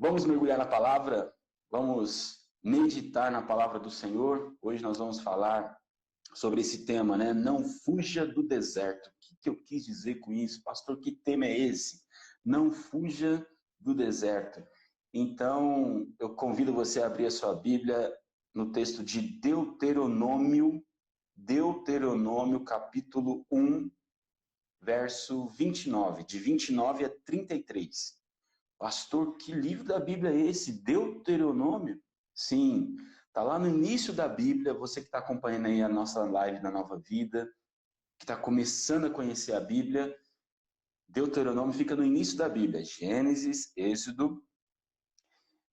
Vamos mergulhar na palavra, vamos meditar na palavra do Senhor. Hoje nós vamos falar sobre esse tema, né? Não fuja do deserto. O que eu quis dizer com isso? Pastor, que tema é esse? Não fuja do deserto. Então, eu convido você a abrir a sua Bíblia no texto de Deuteronômio, capítulo 1, verso 29, de 29 a 33. Pastor, que livro da Bíblia é esse? Deuteronômio? Sim, está lá no início da Bíblia. Você que está acompanhando aí a nossa live da Nova Vida, que está começando a conhecer a Bíblia, Deuteronômio fica no início da Bíblia. Gênesis, Êxodo,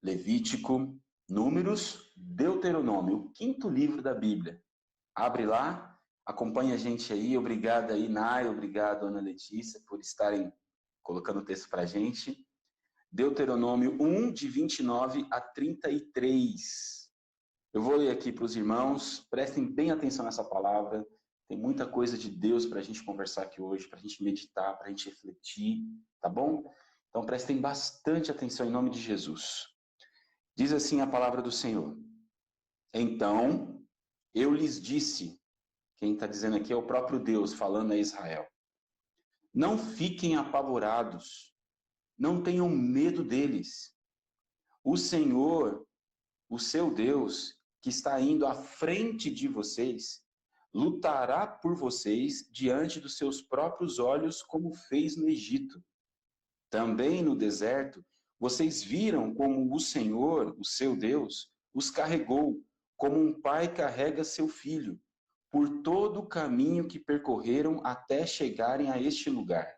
Levítico, Números, Deuteronômio, o quinto livro da Bíblia. Abre lá, acompanha a gente aí. Obrigado aí, Nai, obrigado, Ana Letícia, por estarem colocando o texto para a gente. Deuteronômio 1, de 29 a 33. Eu vou ler aqui para os irmãos, prestem bem atenção nessa palavra. Tem muita coisa de Deus para a gente conversar aqui hoje, para a gente meditar, para a gente refletir, tá bom? Então prestem bastante atenção em nome de Jesus. Diz assim a palavra do Senhor. Então, eu lhes disse, quem está dizendo aqui é o próprio Deus falando a Israel. Não fiquem apavorados. Não tenham medo deles. O Senhor, o seu Deus, que está indo à frente de vocês, lutará por vocês diante dos seus próprios olhos, como fez no Egito. Também no deserto, vocês viram como o Senhor, o seu Deus, os carregou, como um pai carrega seu filho, por todo o caminho que percorreram até chegarem a este lugar.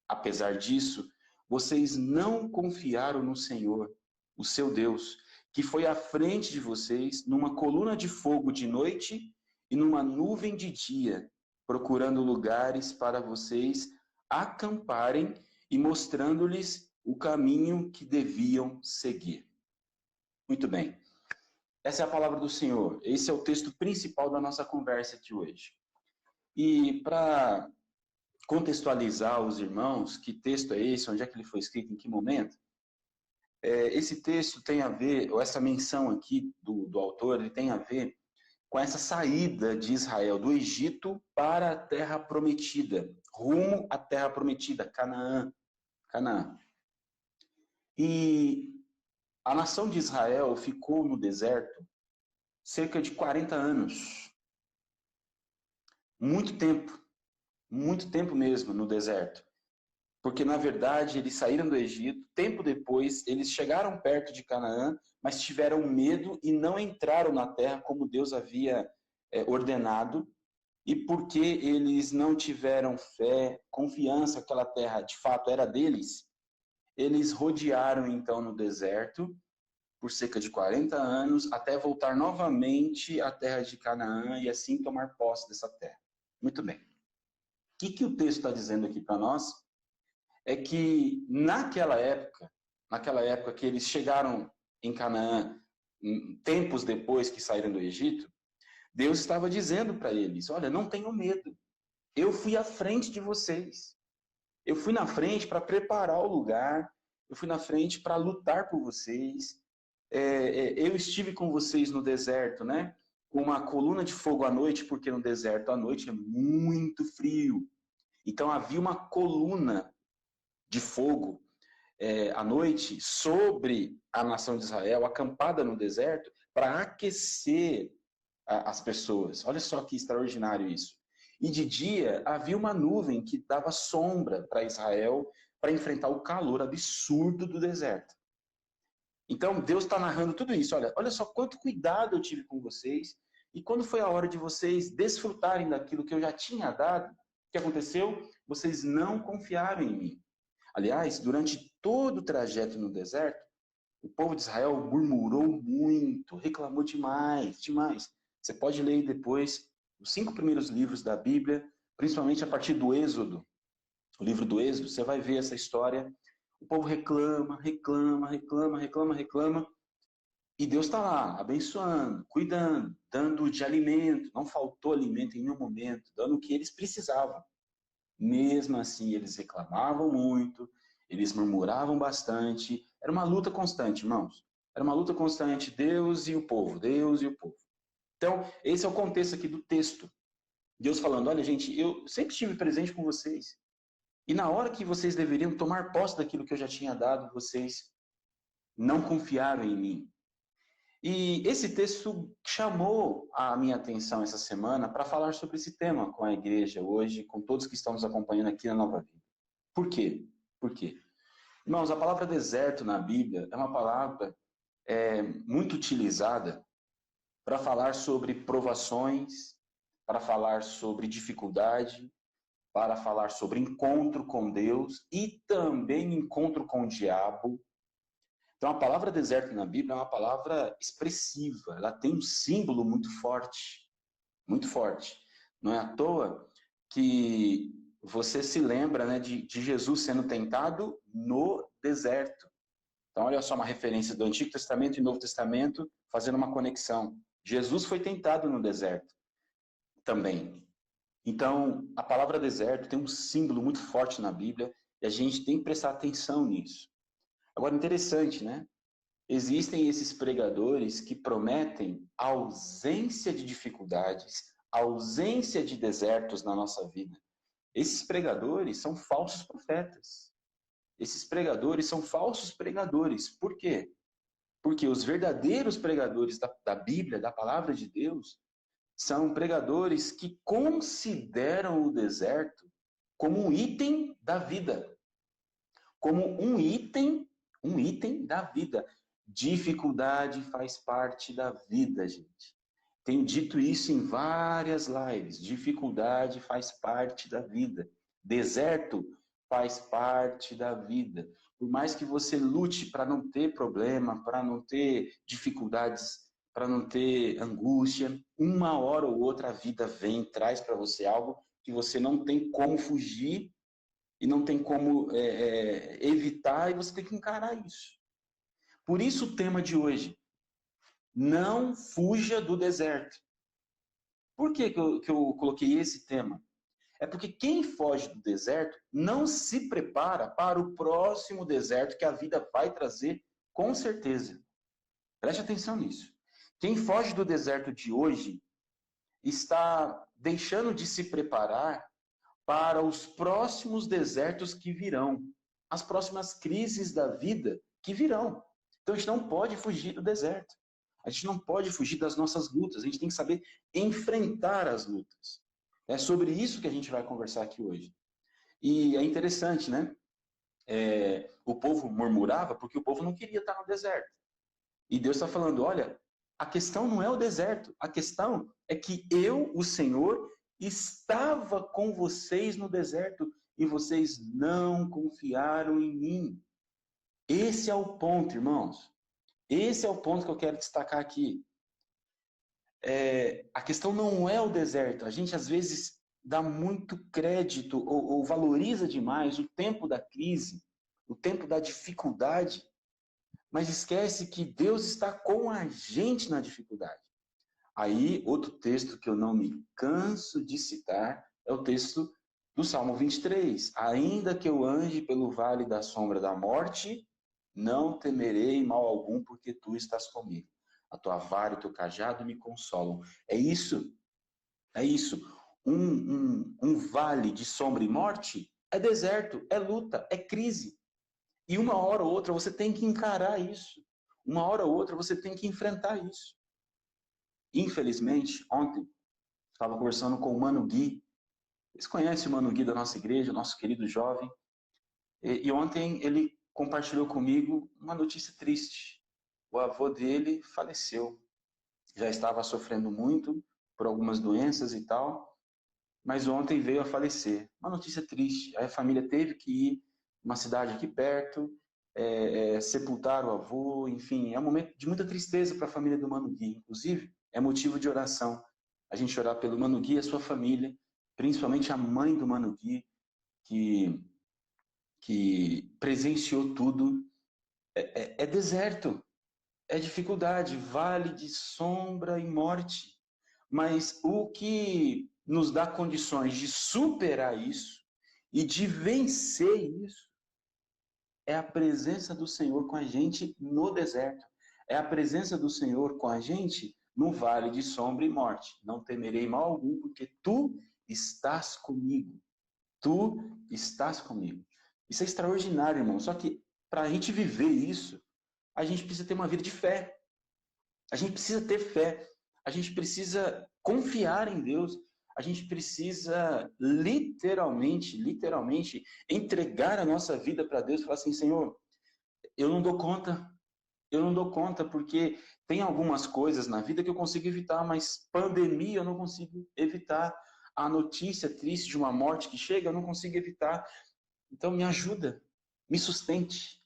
Apesar disso, vocês não confiaram no Senhor, o seu Deus, que foi à frente de vocês numa coluna de fogo de noite e numa nuvem de dia, procurando lugares para vocês acamparem e mostrando-lhes o caminho que deviam seguir. Muito bem. Essa é a palavra do Senhor. Esse é o texto principal da nossa conversa aqui hoje. E para contextualizar os irmãos, que texto é esse, onde é que ele foi escrito, em que momento, esse texto tem a ver, ou essa menção aqui do autor, ele tem a ver com essa saída de Israel do Egito para a Terra Prometida, rumo à Terra Prometida, Canaã. E a nação de Israel ficou no deserto cerca de 40 anos. Muito tempo mesmo no deserto. Porque, na verdade, eles saíram do Egito, tempo depois, eles chegaram perto de Canaã, mas tiveram medo e não entraram na terra como Deus havia ordenado. E porque eles não tiveram fé, confiança que aquela terra de fato era deles, eles rodearam então no deserto por cerca de 40 anos, até voltar novamente à terra de Canaã e assim tomar posse dessa terra. Muito bem. O que o texto está dizendo aqui para nós? É que naquela época que eles chegaram em Canaã, tempos depois que saíram do Egito, Deus estava dizendo para eles, olha, não tenham medo, eu fui à frente de vocês, eu fui na frente para preparar o lugar, eu fui na frente para lutar por vocês, eu estive com vocês no deserto, né? Com uma coluna de fogo à noite, porque no deserto à noite é muito frio, então havia uma coluna de fogo à noite sobre a nação de Israel, acampada no deserto, para aquecer as pessoas. Olha só que extraordinário isso. E de dia havia uma nuvem que dava sombra para Israel para enfrentar o calor absurdo do deserto. Então Deus está narrando tudo isso. Olha só quanto cuidado eu tive com vocês. E quando foi a hora de vocês desfrutarem daquilo que eu já tinha dado, o que aconteceu? Vocês não confiaram em mim. Aliás, durante todo o trajeto no deserto, o povo de Israel murmurou muito, reclamou demais. Você pode ler depois os 5 primeiros livros da Bíblia, principalmente a partir do Êxodo. O livro do Êxodo, você vai ver essa história. O povo reclama. E Deus está lá, abençoando, cuidando, dando de alimento. Não faltou alimento em nenhum momento, dando o que eles precisavam. Mesmo assim, eles reclamavam muito, eles murmuravam bastante, Era uma luta constante, irmãos. Era uma luta constante, Deus e o povo, Deus e o povo. Então, esse é o contexto aqui do texto. Deus falando, olha gente, eu sempre estive presente com vocês. E na hora que vocês deveriam tomar posse daquilo que eu já tinha dado, vocês não confiaram em mim. E esse texto chamou a minha atenção essa semana para falar sobre esse tema com a igreja hoje, com todos que estão nos acompanhando aqui na Nova Vida. Por quê? Por quê? Irmãos, a palavra deserto na Bíblia é uma palavra muito utilizada para falar sobre provações, para falar sobre dificuldade, para falar sobre encontro com Deus e também encontro com o diabo. Então, a palavra deserto na Bíblia é uma palavra expressiva, ela tem um símbolo muito forte, muito forte. Não é à toa que você se lembra, né, de Jesus sendo tentado no deserto. Então, olha só uma referência do Antigo Testamento e Novo Testamento, fazendo uma conexão. Jesus foi tentado no deserto também. Então, a palavra deserto tem um símbolo muito forte na Bíblia e a gente tem que prestar atenção nisso. Agora, interessante, né? Existem esses pregadores que prometem ausência de dificuldades, ausência de desertos na nossa vida. Esses pregadores são falsos profetas. Esses pregadores são falsos pregadores. Por quê? Porque os verdadeiros pregadores da Bíblia, da palavra de Deus, são pregadores que consideram o deserto como um item da vida. Como um item da vida. Dificuldade faz parte da vida, gente. Tenho dito isso em várias lives. Dificuldade faz parte da vida. Deserto faz parte da vida. Por mais que você lute para não ter problema, para não ter dificuldades, para não ter angústia, uma hora ou outra a vida vem e traz para você algo que você não tem como fugir e não tem como evitar, e você tem que encarar isso. Por isso o tema de hoje, não fuja do deserto. Por que eu coloquei esse tema? É porque quem foge do deserto não se prepara para o próximo deserto que a vida vai trazer, com certeza. Preste atenção nisso. Quem foge do deserto de hoje está deixando de se preparar para os próximos desertos que virão, as próximas crises da vida que virão. Então a gente não pode fugir do deserto. A gente não pode fugir das nossas lutas. A gente tem que saber enfrentar as lutas. É sobre isso que a gente vai conversar aqui hoje. E é interessante, né? O povo murmurava porque o povo não queria estar no deserto. E Deus está falando, olha, a questão não é o deserto. A questão é que eu, o Senhor, estava com vocês no deserto e vocês não confiaram em mim. Esse é o ponto, irmãos. Esse é o ponto que eu quero destacar aqui. A questão não é o deserto. A gente, às vezes, dá muito crédito ou valoriza demais o tempo da crise, o tempo da dificuldade, mas esquece que Deus está com a gente na dificuldade. Aí, outro texto que eu não me canso de citar é o texto do Salmo 23. Ainda que eu ande pelo vale da sombra da morte, não temerei mal algum, porque tu estás comigo. A tua vara e o teu cajado me consolam. É isso. É isso. Um vale de sombra e morte é deserto, é luta, é crise. E uma hora ou outra você tem que encarar isso. Uma hora ou outra você tem que enfrentar isso. Infelizmente, ontem, estava conversando com o Mano Gui. Vocês conhecem o Mano Gui da nossa igreja, nosso querido jovem. E ontem ele compartilhou comigo uma notícia triste. O avô dele faleceu. Já estava sofrendo muito por algumas doenças e tal, mas ontem veio a falecer. Uma notícia triste. Aí a família teve que ir numa cidade aqui perto, sepultar o avô, enfim, é um momento de muita tristeza para a família do Mano Gui. Inclusive, é motivo de oração. A gente orar pelo Mano Gui e a sua família, principalmente a mãe do Mano Gui, que presenciou tudo. É deserto, é dificuldade, vale de sombra e morte. Mas o que nos dá condições de superar isso e de vencer isso é a presença do Senhor com a gente no deserto. É a presença do Senhor com a gente no vale de sombra e morte. Não temerei mal algum, porque tu estás comigo. Tu estás comigo. Isso é extraordinário, irmão. Só que para a gente viver isso, a gente precisa ter uma vida de fé. A gente precisa ter fé. A gente precisa confiar em Deus. A gente precisa literalmente entregar a nossa vida para Deus e falar assim, Senhor, eu não dou conta, porque tem algumas coisas na vida que eu consigo evitar, mas pandemia eu não consigo evitar. A notícia triste de uma morte que chega, eu não consigo evitar. Então me ajuda, me sustente,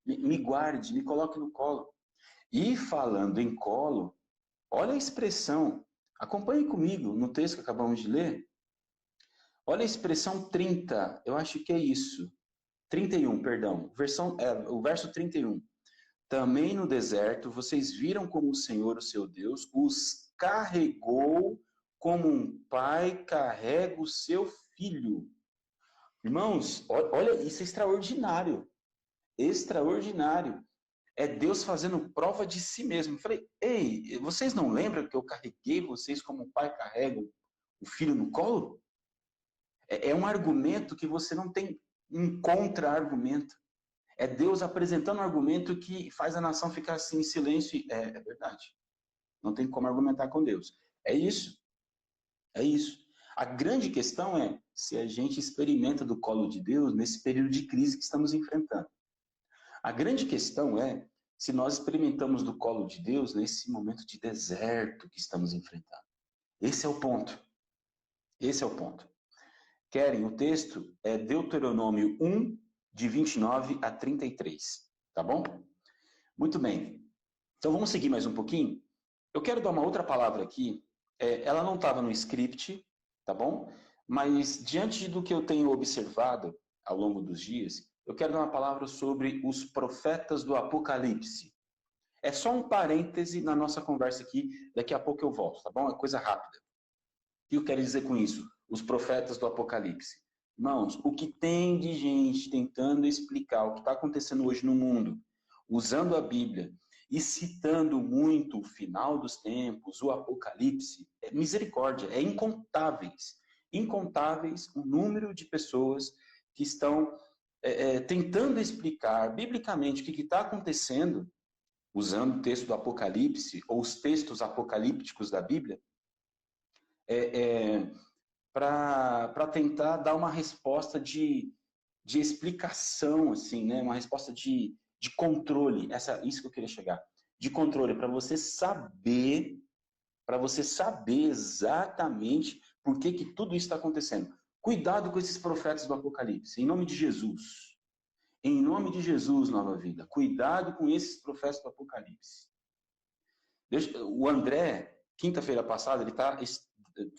me guarde, me coloque no colo. E falando em colo, olha a expressão, acompanhe comigo no texto que acabamos de ler. Olha a expressão 30, eu acho que é isso. 31, perdão. O verso 31. Também no deserto, vocês viram como o Senhor, o seu Deus, os carregou como um pai carrega o seu filho. Irmãos, olha, isso é extraordinário. Extraordinário. É Deus fazendo prova de si mesmo. Eu falei, ei, vocês não lembram que eu carreguei vocês como um pai carrega o filho no colo? É um argumento que você não tem um contra-argumento. É Deus apresentando um argumento que faz a nação ficar assim em silêncio. É verdade. Não tem como argumentar com Deus. É isso. É isso. A grande questão é se a gente experimenta do colo de Deus nesse período de crise que estamos enfrentando. A grande questão é se nós experimentamos do colo de Deus nesse momento de deserto que estamos enfrentando. Esse é o ponto. Esse é o ponto. Querem o texto? É Deuteronômio 1, de 29 a 33. Tá bom? Muito bem. Então vamos seguir mais um pouquinho. Eu quero dar uma outra palavra aqui. Ela não estava no script, tá bom? Mas diante do que eu tenho observado ao longo dos dias, eu quero dar uma palavra sobre os profetas do Apocalipse. É só um parêntese na nossa conversa aqui, daqui a pouco eu volto, tá bom? É coisa rápida. O que eu quero dizer com isso? Os profetas do Apocalipse. Irmãos, o que tem de gente tentando explicar o que está acontecendo hoje no mundo, usando a Bíblia e citando muito o final dos tempos, o Apocalipse, é misericórdia, é incontáveis. Incontáveis o número de pessoas que estão tentando explicar biblicamente o que está acontecendo, usando o texto do Apocalipse ou os textos apocalípticos da Bíblia, para tentar dar uma resposta de explicação, assim, né? Uma resposta de controle. Isso que eu queria chegar. De controle, para você saber exatamente por que tudo isso está acontecendo. Cuidado com esses profetas do Apocalipse, em nome de Jesus. Em nome de Jesus, Nova Vida. Cuidado com esses profetas do Apocalipse. O André, quinta-feira passada, ele está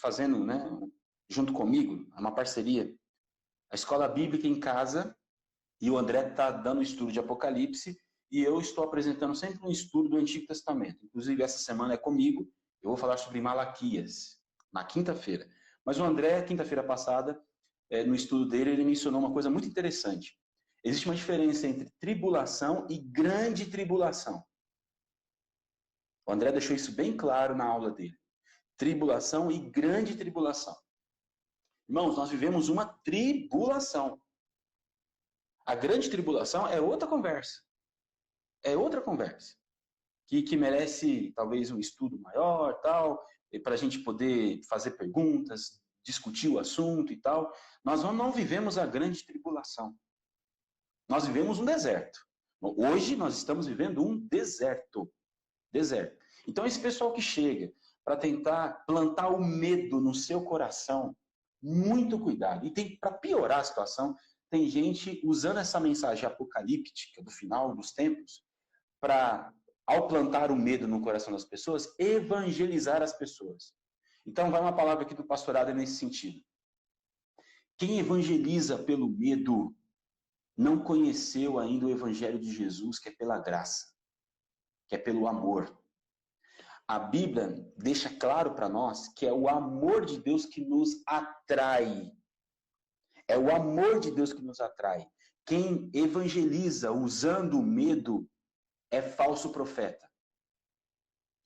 fazendo, né, junto comigo, uma parceria, a escola bíblica em casa, e o André está dando estudo de Apocalipse, e eu estou apresentando sempre um estudo do Antigo Testamento. Inclusive, essa semana é comigo, eu vou falar sobre Malaquias, na quinta-feira. Mas o André, quinta-feira passada, no estudo dele, ele mencionou uma coisa muito interessante. Existe uma diferença entre tribulação e grande tribulação. O André deixou isso bem claro na aula dele. Tribulação e grande tribulação. Irmãos, nós vivemos uma tribulação. A grande tribulação é outra conversa. É outra conversa. Que merece, talvez, um estudo maior, tal, para a gente poder fazer perguntas, discutir o assunto e tal. Nós não vivemos a grande tribulação. Nós vivemos um deserto. Hoje nós estamos vivendo um deserto. Deserto. Então, esse pessoal que chega para tentar plantar o medo no seu coração, muito cuidado. E para piorar a situação, tem gente usando essa mensagem apocalíptica do final dos tempos para, ao plantar o medo no coração das pessoas, evangelizar as pessoas. Então, vai uma palavra aqui do pastorado nesse sentido. Quem evangeliza pelo medo não conheceu ainda o evangelho de Jesus, que é pela graça, que é pelo amor. A Bíblia deixa claro para nós que é o amor de Deus que nos atrai. É o amor de Deus que nos atrai. quem evangeliza usando o medo é falso profeta.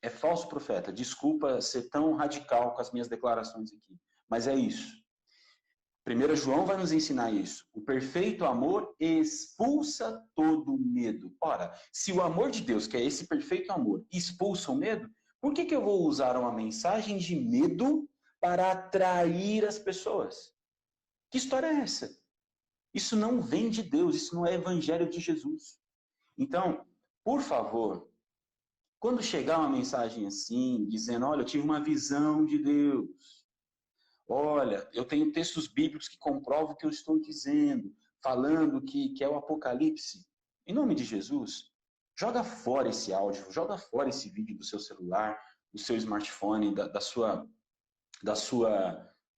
É falso profeta. Desculpa ser tão radical com as minhas declarações aqui, mas é isso. 1 João vai nos ensinar isso. O perfeito amor expulsa todo medo. Ora, se o amor de Deus, que é esse perfeito amor, expulsa o medo, por que eu vou usar uma mensagem de medo para atrair as pessoas? Que história é essa? Isso não vem de Deus, isso não é evangelho de Jesus. Então, por favor, quando chegar uma mensagem assim, dizendo, olha, eu tive uma visão de Deus, olha, eu tenho textos bíblicos que comprovam o que eu estou dizendo, falando que é o Apocalipse. Em nome de Jesus, joga fora esse áudio, joga fora esse vídeo do seu celular, do seu smartphone, da sua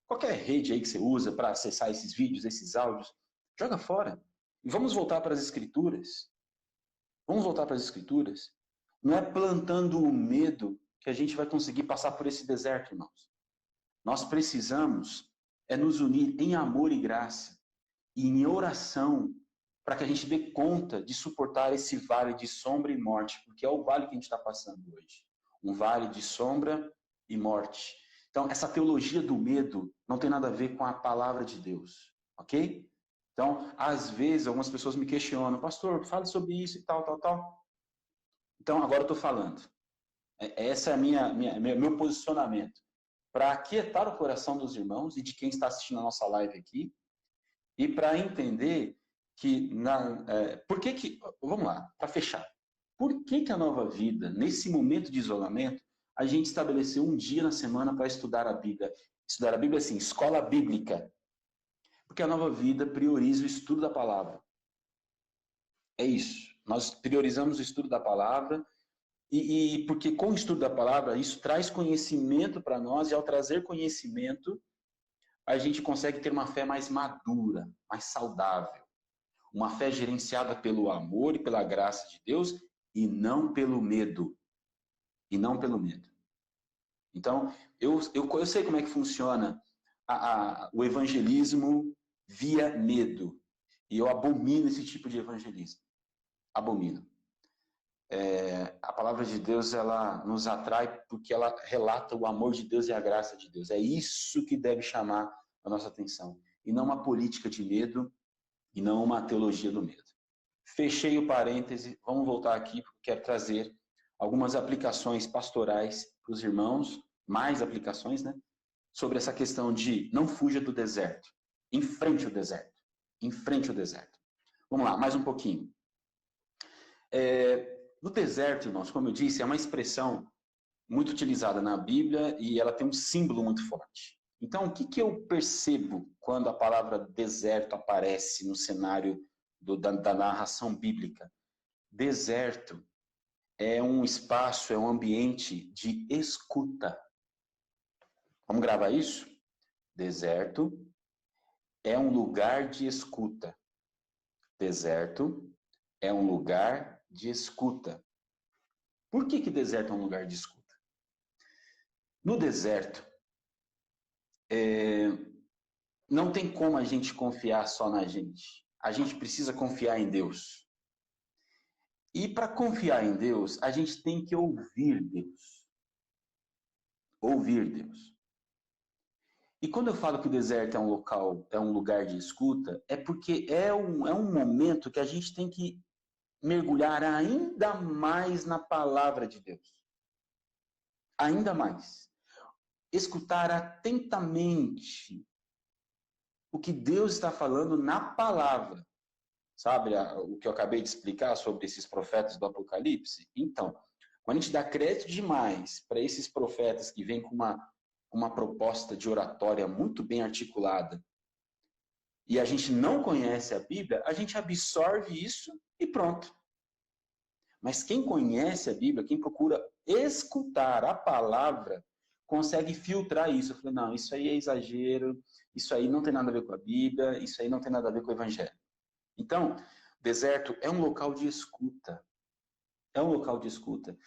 qualquer rede aí que você usa para acessar esses vídeos, esses áudios. Joga fora. E vamos voltar para as Escrituras. Vamos voltar para as Escrituras. Não é plantando o medo que a gente vai conseguir passar por esse deserto, irmãos. Nós precisamos nos unir em amor e graça e em oração para que a gente dê conta de suportar esse vale de sombra e morte, porque é o vale que a gente está passando hoje. Um vale de sombra e morte. Então, essa teologia do medo não tem nada a ver com a palavra de Deus, ok? Então, às vezes, algumas pessoas me questionam, pastor, fale sobre isso e tal. Então, agora eu estou falando. Esse é meu posicionamento. Para aquietar o coração dos irmãos e de quem está assistindo a nossa live aqui, e para entender que, vamos lá, para fechar, por que a Nova Vida, nesse momento de isolamento, a gente estabeleceu um dia na semana para estudar a Bíblia? Estudar a Bíblia, assim, escola bíblica. Porque a Nova Vida prioriza o estudo da palavra. É isso. Nós priorizamos o estudo da palavra e porque com o estudo da palavra, isso traz conhecimento para nós e ao trazer conhecimento, a gente consegue ter uma fé mais madura, mais saudável. Uma fé gerenciada pelo amor e pela graça de Deus e não pelo medo. E não pelo medo. Então, eu sei como é que funciona o evangelismo via medo. E eu abomino esse tipo de evangelismo. Abomino. A palavra de Deus, ela nos atrai porque ela relata o amor de Deus e a graça de Deus. É isso que deve chamar a nossa atenção. E não uma política de medo e não uma teologia do medo. Fechei o parêntese, vamos voltar aqui, porque quero trazer algumas aplicações pastorais para os irmãos, mais aplicações, né? Sobre essa questão de não fuja do deserto, enfrente o deserto, enfrente o deserto. Vamos lá, mais um pouquinho. No deserto, irmãos, como eu disse, é uma expressão muito utilizada na Bíblia e ela tem um símbolo muito forte. Então, o que eu percebo quando a palavra deserto aparece no cenário da narração bíblica? Deserto é um espaço, é um ambiente de escuta. Vamos gravar isso? Deserto é um lugar de escuta. Deserto é um lugar de escuta. Por que deserto é um lugar de escuta? No deserto, não tem como a gente confiar só na gente. A gente precisa confiar em Deus. E para confiar em Deus, a gente tem que ouvir Deus. Ouvir Deus. E quando eu falo que o deserto é um lugar de escuta, é porque é um momento que a gente tem que mergulhar ainda mais na palavra de Deus. Ainda mais. Escutar atentamente o que Deus está falando na palavra. Sabe o que eu acabei de explicar sobre esses profetas do Apocalipse? Então, quando a gente dá crédito demais para esses profetas que vêm com uma proposta de oratória muito bem articulada e a gente não conhece a Bíblia, a gente absorve isso e pronto. Mas quem conhece a Bíblia, quem procura escutar a palavra, consegue filtrar isso. Eu falei, não, isso aí é exagero, isso aí não tem nada a ver com a Bíblia, isso aí não tem nada a ver com o Evangelho. Então, deserto é um local de escuta. É um local de escuta.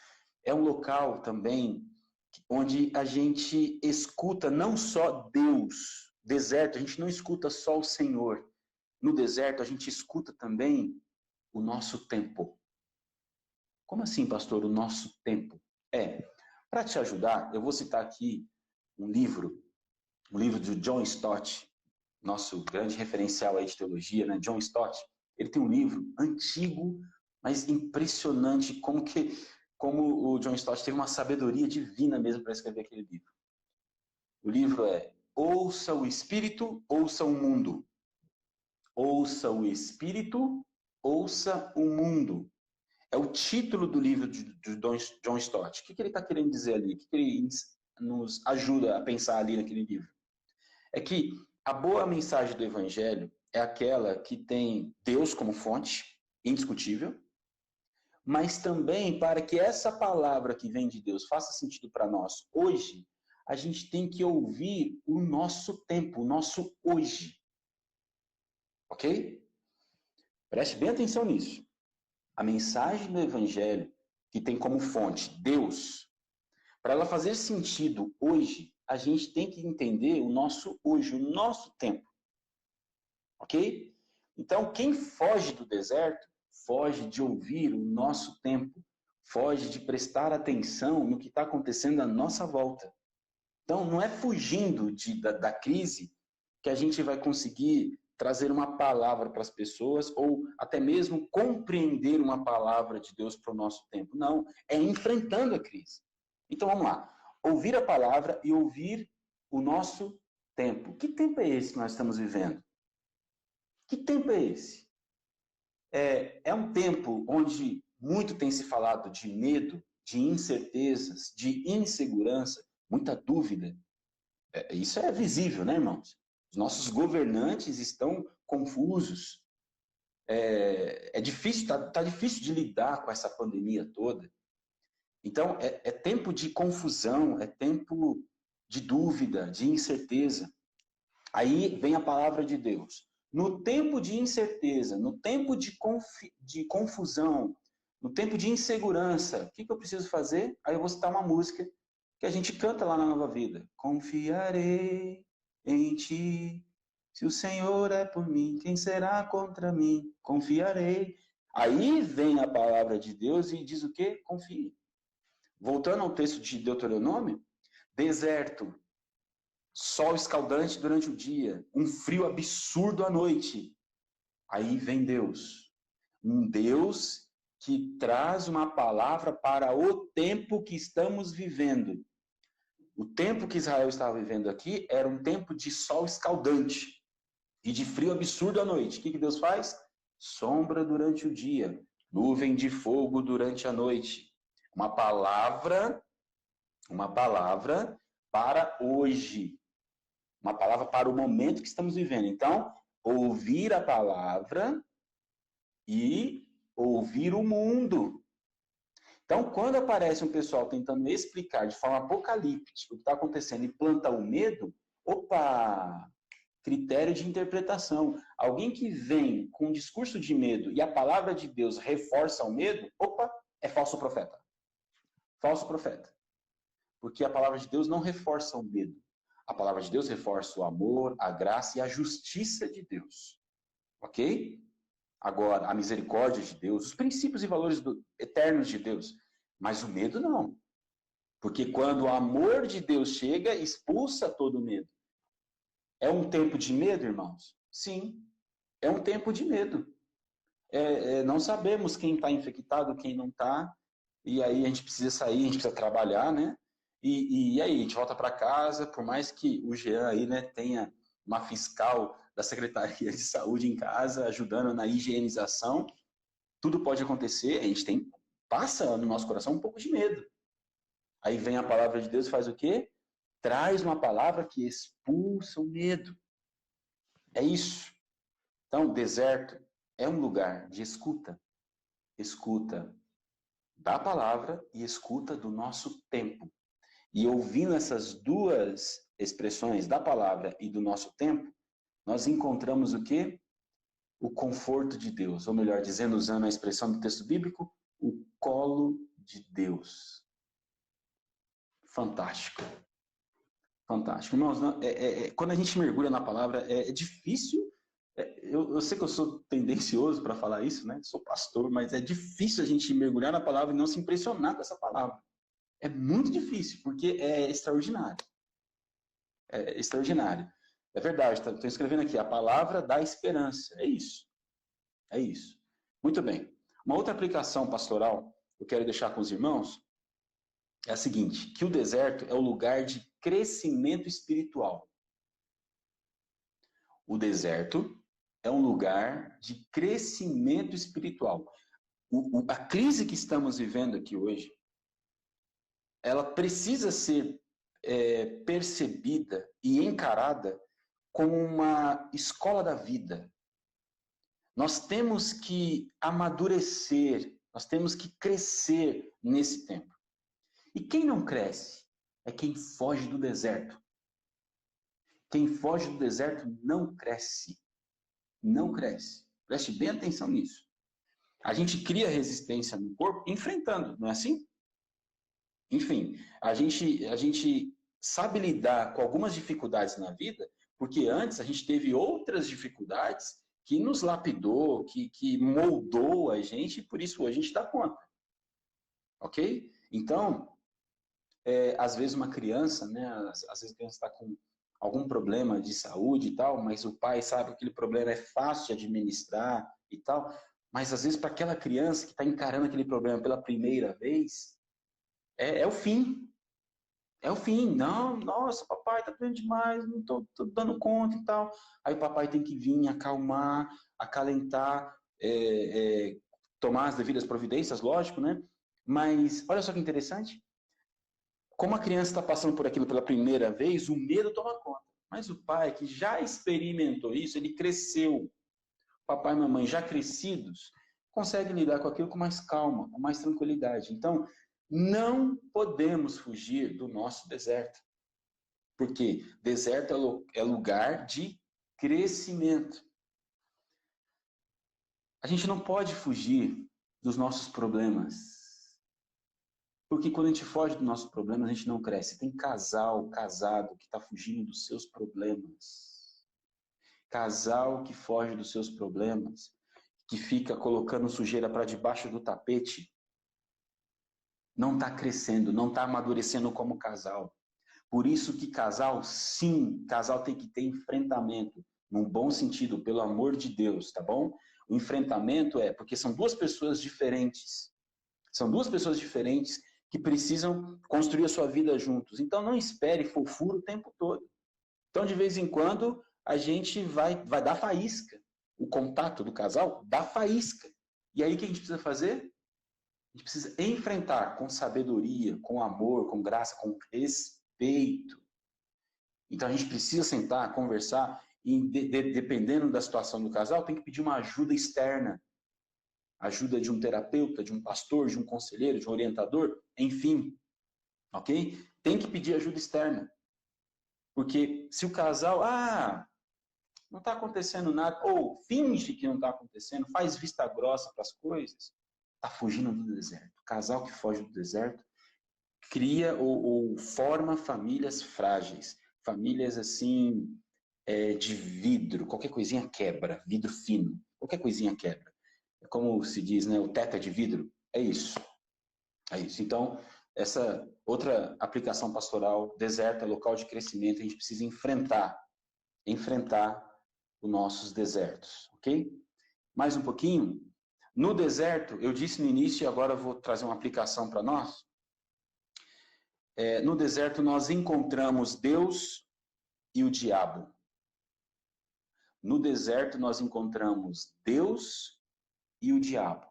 É um local também onde a gente escuta não só Deus. Deserto, a gente não escuta só o Senhor, no deserto a gente escuta também o nosso tempo. Como assim, pastor, o nosso tempo? Para te ajudar, eu vou citar aqui um livro de John Stott, nosso grande referencial aí de teologia, né? John Stott. Ele tem um livro antigo, mas impressionante como o John Stott teve uma sabedoria divina mesmo para escrever aquele livro. O livro é Ouça o Espírito, Ouça o Mundo. Ouça o Espírito, Ouça o Mundo. É o título do livro de John Stott. O que ele está querendo dizer ali? O que ele nos ajuda a pensar ali naquele livro? É que a boa mensagem do Evangelho é aquela que tem Deus como fonte, indiscutível, mas também para que essa palavra que vem de Deus faça sentido para nós hoje, a gente tem que ouvir o nosso tempo, o nosso hoje. Ok? Preste bem atenção nisso. A mensagem do Evangelho, que tem como fonte Deus, para ela fazer sentido hoje, a gente tem que entender o nosso hoje, o nosso tempo. Ok? Então, quem foge do deserto, foge de ouvir o nosso tempo, foge de prestar atenção no que está acontecendo à nossa volta. Então, não é fugindo da crise que a gente vai conseguir trazer uma palavra para as pessoas ou até mesmo compreender uma palavra de Deus para o nosso tempo. Não, é enfrentando a crise. Então, vamos lá. Ouvir a palavra e ouvir o nosso tempo. Que tempo é esse que nós estamos vivendo? Que tempo é esse? É um tempo onde muito tem se falado de medo, de incertezas, de insegurança, muita dúvida. Isso é visível, né, irmãos? Os nossos governantes estão confusos. É difícil, tá difícil de lidar com essa pandemia toda. Então, é tempo de confusão, é tempo de dúvida, de incerteza. Aí vem a palavra de Deus. No tempo de incerteza, no tempo de confusão, no tempo de insegurança, o que eu preciso fazer? Aí eu vou citar uma música que a gente canta lá na Nova Vida. Confiarei em ti, se o Senhor é por mim, quem será contra mim? Confiarei. Aí vem a palavra de Deus e diz o quê? Confie. Voltando ao texto de Deuteronômio, deserto, sol escaldante durante o dia, um frio absurdo à noite. Aí vem Deus. Um Deus que traz uma palavra para o tempo que estamos vivendo. O tempo que Israel estava vivendo aqui era um tempo de sol escaldante e de frio absurdo à noite. O que Deus faz? Sombra durante o dia, nuvem de fogo durante a noite. Uma palavra para hoje. Uma palavra para o momento que estamos vivendo. Então, ouvir a palavra e ouvir o mundo. Então, quando aparece um pessoal tentando explicar de forma apocalíptica o que está acontecendo e planta o medo, opa, critério de interpretação. Alguém que vem com um discurso de medo e a palavra de Deus reforça o medo, opa, é falso profeta. Falso profeta. Porque a palavra de Deus não reforça o medo. A palavra de Deus reforça o amor, a graça e a justiça de Deus. Ok? Agora, a misericórdia de Deus, os princípios e valores eternos de Deus. Mas o medo não. Porque quando o amor de Deus chega, expulsa todo o medo. É um tempo de medo, irmãos? Sim, é um tempo de medo. Não sabemos quem está infectado, quem não está. E aí a gente precisa sair, a gente precisa trabalhar, né? E aí, a gente volta para casa, por mais que o Jean aí, né, tenha uma fiscal da Secretaria de Saúde em casa, ajudando na higienização, tudo pode acontecer, a gente passa no nosso coração um pouco de medo. Aí vem a palavra de Deus e faz o quê? Traz uma palavra que expulsa o medo. É isso. Então, o deserto é um lugar de escuta. Escuta da palavra e escuta do nosso tempo. E ouvindo essas duas expressões da palavra e do nosso tempo, nós encontramos o quê? O conforto de Deus, ou melhor dizendo, usando a expressão do texto bíblico, o colo de Deus. Fantástico. Fantástico. Irmãos, quando a gente mergulha na palavra, é difícil Eu sei que eu sou tendencioso para falar isso, né? Sou pastor, mas é difícil a gente mergulhar na palavra e não se impressionar com essa palavra. É muito difícil, porque é extraordinário. É extraordinário. É verdade, estou escrevendo aqui, a palavra dá esperança. É isso. É isso. Muito bem. Uma outra aplicação pastoral que eu quero deixar com os irmãos é a seguinte, que o deserto é o lugar de crescimento espiritual. O deserto é um lugar de crescimento espiritual. A crise que estamos vivendo aqui hoje, ela precisa ser percebida e encarada como uma escola da vida. Nós temos que amadurecer, nós temos que crescer nesse tempo. E quem não cresce é quem foge do deserto. Quem foge do deserto não cresce. Não cresce. Preste bem atenção nisso. A gente cria resistência no corpo enfrentando, não é assim? Enfim, a gente sabe lidar com algumas dificuldades na vida, porque antes a gente teve outras dificuldades que nos lapidou, que moldou a gente, e por isso hoje a gente dá conta. Ok? Então, às vezes uma criança, né? Às vezes a criança está com algum problema de saúde e tal, mas o pai sabe que aquele problema é fácil de administrar e tal, mas às vezes para aquela criança que está encarando aquele problema pela primeira vez, é o fim. É o fim. Não, nossa, papai, tá doendo demais, não tô dando conta e tal. Aí o papai tem que vir acalmar, acalentar, tomar as devidas providências, lógico, né? Mas olha só que interessante. Como a criança está passando por aquilo pela primeira vez, o medo toma conta. Mas o pai, que já experimentou isso, ele cresceu. Papai e mamãe já crescidos, conseguem lidar com aquilo com mais calma, com mais tranquilidade. Então, não podemos fugir do nosso deserto. Porque deserto é lugar de crescimento. A gente não pode fugir dos nossos problemas. Porque quando a gente foge dos nossos problemas, a gente não cresce. Tem casado, que está fugindo dos seus problemas. Casal que foge dos seus problemas, que fica colocando sujeira para debaixo do tapete, não está crescendo, não está amadurecendo como casal. Por isso que casal, sim, casal tem que ter enfrentamento, num bom sentido, pelo amor de Deus, tá bom? O enfrentamento porque são duas pessoas diferentes. São duas pessoas diferentes que precisam construir a sua vida juntos. Então não espere fofura o tempo todo. Então de vez em quando a gente vai dar faísca. O contato do casal dá faísca. E aí o que a gente precisa fazer? A gente precisa enfrentar com sabedoria, com amor, com graça, com respeito. Então a gente precisa sentar, conversar e dependendo da situação do casal, tem que pedir uma ajuda externa. Ajuda de um terapeuta, de um pastor, de um conselheiro, de um orientador, enfim, ok? Tem que pedir ajuda externa. Porque se o casal, não está acontecendo nada, ou finge que não está acontecendo, faz vista grossa para as coisas, está fugindo do deserto. O casal que foge do deserto cria ou forma famílias frágeis, famílias assim, de vidro, qualquer coisinha quebra, vidro fino, qualquer coisinha quebra. Como se diz, né? O teto é de vidro. É isso. É isso. Então, essa outra aplicação pastoral, deserto é local de crescimento, a gente precisa enfrentar os nossos desertos, ok? Mais um pouquinho. No deserto, eu disse no início e agora eu vou trazer uma aplicação para nós. No deserto nós encontramos Deus e o diabo. No deserto nós encontramos Deus e o diabo.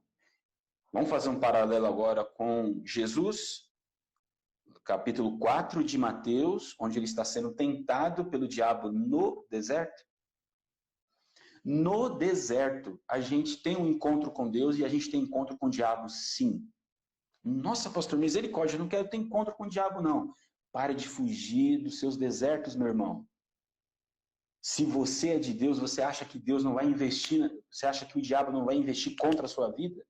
Vamos fazer um paralelo agora com Jesus, capítulo 4 de Mateus, onde ele está sendo tentado pelo diabo no deserto. No deserto, a gente tem um encontro com Deus e a gente tem encontro com o diabo, sim. Nossa, pastor, misericórdia, eu não quero ter encontro com o diabo, não. Pare de fugir dos seus desertos, meu irmão. Se você é de Deus, você acha que Deus não vai investir, você acha que o diabo não vai investir contra a sua vida?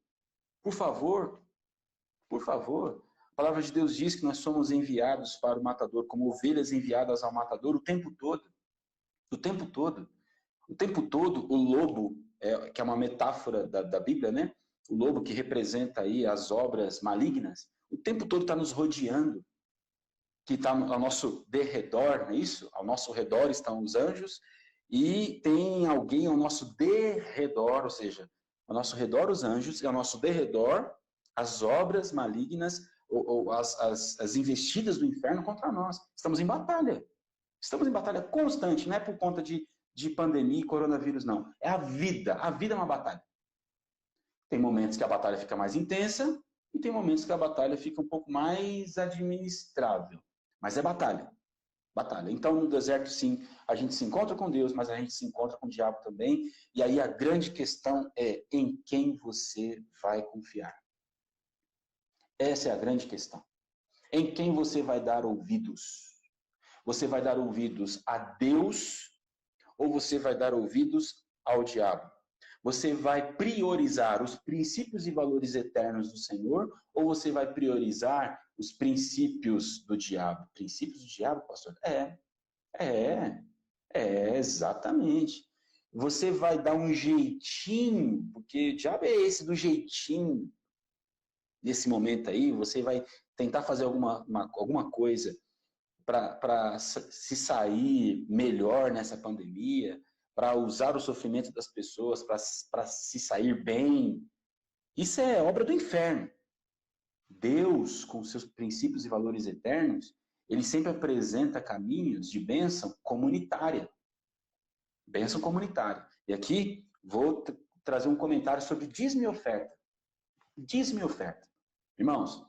Por favor, a palavra de Deus diz que nós somos enviados para o matador, como ovelhas enviadas ao matador o tempo todo. O tempo todo. O tempo todo, o lobo, que é uma metáfora da Bíblia, né? O lobo que representa aí as obras malignas, o tempo todo está nos rodeando, que está ao nosso derredor, não é isso? Ao nosso redor estão os anjos, e tem alguém ao nosso derredor, ou seja, ao nosso redor os anjos, e ao nosso derredor as obras malignas, ou as investidas do inferno contra nós. Estamos em batalha. Estamos em batalha constante, não é por conta de pandemia e coronavírus, não. É a vida. A vida é uma batalha. Tem momentos que a batalha fica mais intensa e tem momentos que a batalha fica um pouco mais administrável. Mas é batalha. Batalha. Então, no deserto, sim, a gente se encontra com Deus, mas a gente se encontra com o diabo também. E aí a grande questão é em quem você vai confiar. Essa é a grande questão. Em quem você vai dar ouvidos? Você vai dar ouvidos a Deus ou você vai dar ouvidos ao diabo? Você vai priorizar os princípios e valores eternos do Senhor ou você vai priorizar os princípios do diabo? Princípios do diabo, pastor? Exatamente. Você vai dar um jeitinho, porque o diabo é esse do jeitinho. Nesse momento aí, você vai tentar fazer alguma coisa para se sair melhor nessa pandemia, para usar o sofrimento das pessoas, para se sair bem. Isso é obra do inferno. Deus, com seus princípios e valores eternos, ele sempre apresenta caminhos de bênção comunitária. Bênção comunitária. E aqui vou trazer um comentário sobre dízimo e oferta. Dízimo e oferta. Irmãos,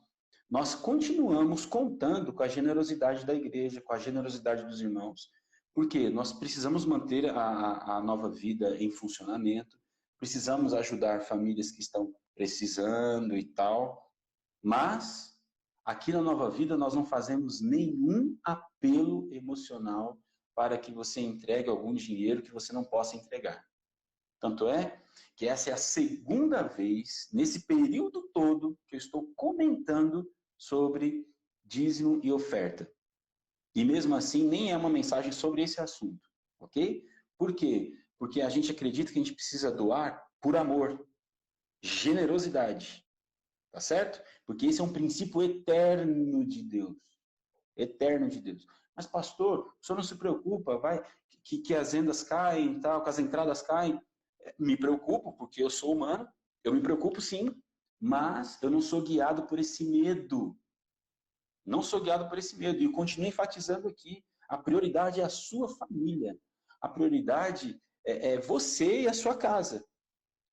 nós continuamos contando com a generosidade da igreja, com a generosidade dos irmãos, porque nós precisamos manter a nova vida em funcionamento, precisamos ajudar famílias que estão precisando e tal, mas aqui na Nova Vida nós não fazemos nenhum apelo emocional para que você entregue algum dinheiro que você não possa entregar. Tanto é que essa é a segunda vez, nesse período todo, que eu estou comentando sobre dízimo e oferta. E mesmo assim, nem é uma mensagem sobre esse assunto, ok? Por quê? Porque a gente acredita que a gente precisa doar por amor, generosidade, tá certo? Porque esse é um princípio eterno de Deus. Eterno de Deus. Mas, pastor, o senhor não se preocupa, vai, que as vendas caem, tal, que as entradas caem? Me preocupo, porque eu sou humano, eu me preocupo sim, mas eu não sou guiado por esse medo. Não sou guiado por esse medo. E eu continuo enfatizando aqui, a prioridade é a sua família. A prioridade é você e a sua casa.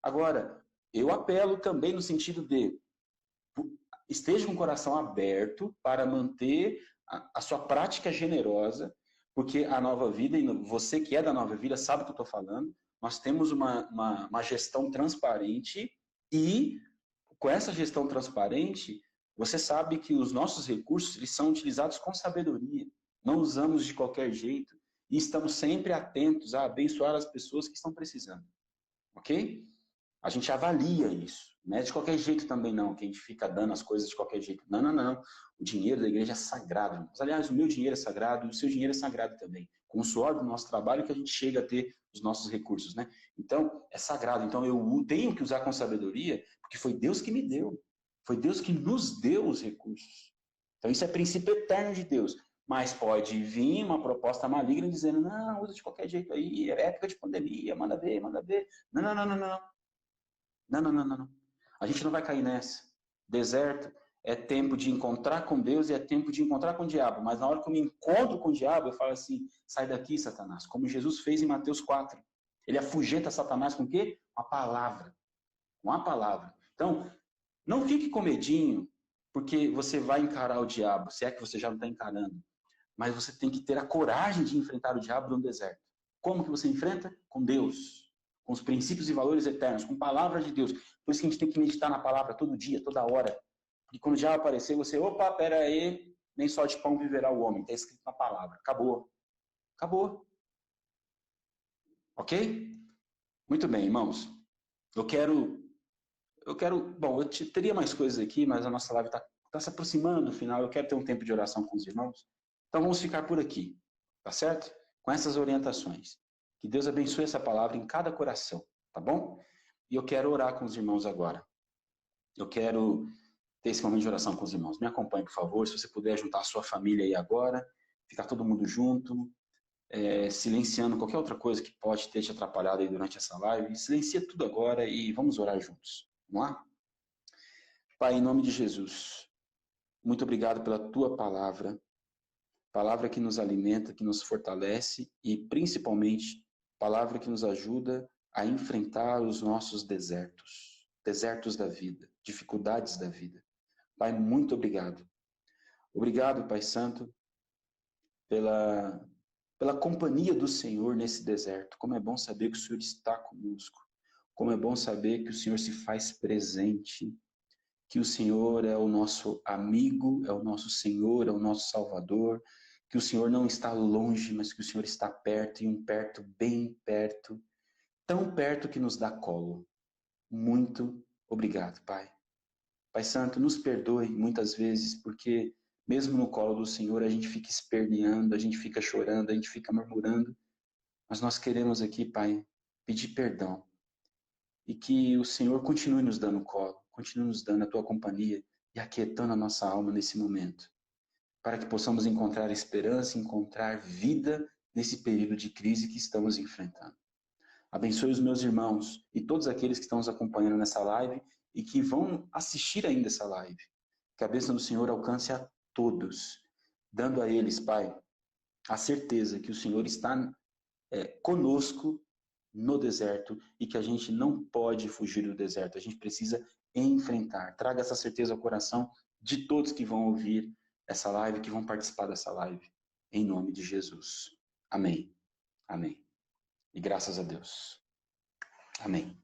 Agora, eu apelo também no sentido de esteja com o coração aberto para manter a sua prática generosa, porque a Nova Vida, e você que é da Nova Vida sabe o que eu estou falando, nós temos uma gestão transparente e com essa gestão transparente, você sabe que os nossos recursos eles são utilizados com sabedoria, não usamos de qualquer jeito e estamos sempre atentos a abençoar as pessoas que estão precisando, ok? A gente avalia isso, não é de qualquer jeito também não, que a gente fica dando as coisas de qualquer jeito. Não, não, não. O dinheiro da igreja é sagrado. Irmãos. Aliás, o meu dinheiro é sagrado e o seu dinheiro é sagrado também. Com o suor do nosso trabalho que a gente chega a ter os nossos recursos, né? Então, é sagrado. Então, eu tenho que usar com sabedoria, porque foi Deus que me deu. Foi Deus que nos deu os recursos. Então, isso é princípio eterno de Deus. Mas pode vir uma proposta maligna dizendo, não, usa de qualquer jeito aí, é época de pandemia, manda ver, manda ver. Não, não, não, não, não. Não, não, não, não, não. A gente não vai cair nessa. Deserto é tempo de encontrar com Deus e é tempo de encontrar com o diabo. Mas na hora que eu me encontro com o diabo, eu falo assim, sai daqui, Satanás. Como Jesus fez em Mateus 4. Ele afugenta Satanás com o quê? Com a palavra. Com a palavra. Então, não fique com medinho, porque você vai encarar o diabo, se é que você já não está encarando. Mas você tem que ter a coragem de enfrentar o diabo no deserto. Como que você enfrenta? Com Deus. Com os princípios e valores eternos, com a palavra de Deus. Por isso que a gente tem que meditar na palavra todo dia, toda hora. E quando já aparecer, você, opa, pera aí, nem só de pão viverá o homem. Está escrito na palavra. Acabou. Acabou. Ok? Muito bem, irmãos. Eu quero, bom, eu teria mais coisas aqui, mas a nossa live está se aproximando do final. Eu quero ter um tempo de oração com os irmãos. Então vamos ficar por aqui, tá certo? Com essas orientações. Que Deus abençoe essa palavra em cada coração, tá bom? E eu quero orar com os irmãos agora. Eu quero ter esse momento de oração com os irmãos. Me acompanhe, por favor, se você puder juntar a sua família aí agora, ficar todo mundo junto, silenciando qualquer outra coisa que pode ter te atrapalhado aí durante essa live. Silencia tudo agora e vamos orar juntos. Vamos lá? Pai, em nome de Jesus, muito obrigado pela tua palavra, palavra que nos alimenta, que nos fortalece e, principalmente, palavra que nos ajuda a enfrentar os nossos desertos, desertos da vida, dificuldades da vida. Pai, muito obrigado. Obrigado, Pai Santo, pela companhia do Senhor nesse deserto. Como é bom saber que o Senhor está conosco. Como é bom saber que o Senhor se faz presente, que o Senhor é o nosso amigo, é o nosso Senhor, é o nosso Salvador, que o Senhor não está longe, mas que o Senhor está perto, e um perto bem perto, tão perto que nos dá colo. Muito obrigado, Pai. Pai Santo, nos perdoe muitas vezes, porque mesmo no colo do Senhor a gente fica esperneando, a gente fica chorando, a gente fica murmurando, mas nós queremos aqui, Pai, pedir perdão e que o Senhor continue nos dando colo, continue nos dando a tua companhia e aquietando a nossa alma nesse momento, para que possamos encontrar esperança, encontrar vida nesse período de crise que estamos enfrentando. Abençoe os meus irmãos e todos aqueles que estão nos acompanhando nessa live e que vão assistir ainda essa live. Que a bênção do Senhor alcance a todos, dando a eles, Pai, a certeza que o Senhor está conosco no deserto e que a gente não pode fugir do deserto, a gente precisa enfrentar. Traga essa certeza ao coração de todos que vão ouvir essa live, que vão participar dessa live, em nome de Jesus. Amém. Amém. E graças a Deus. Amém.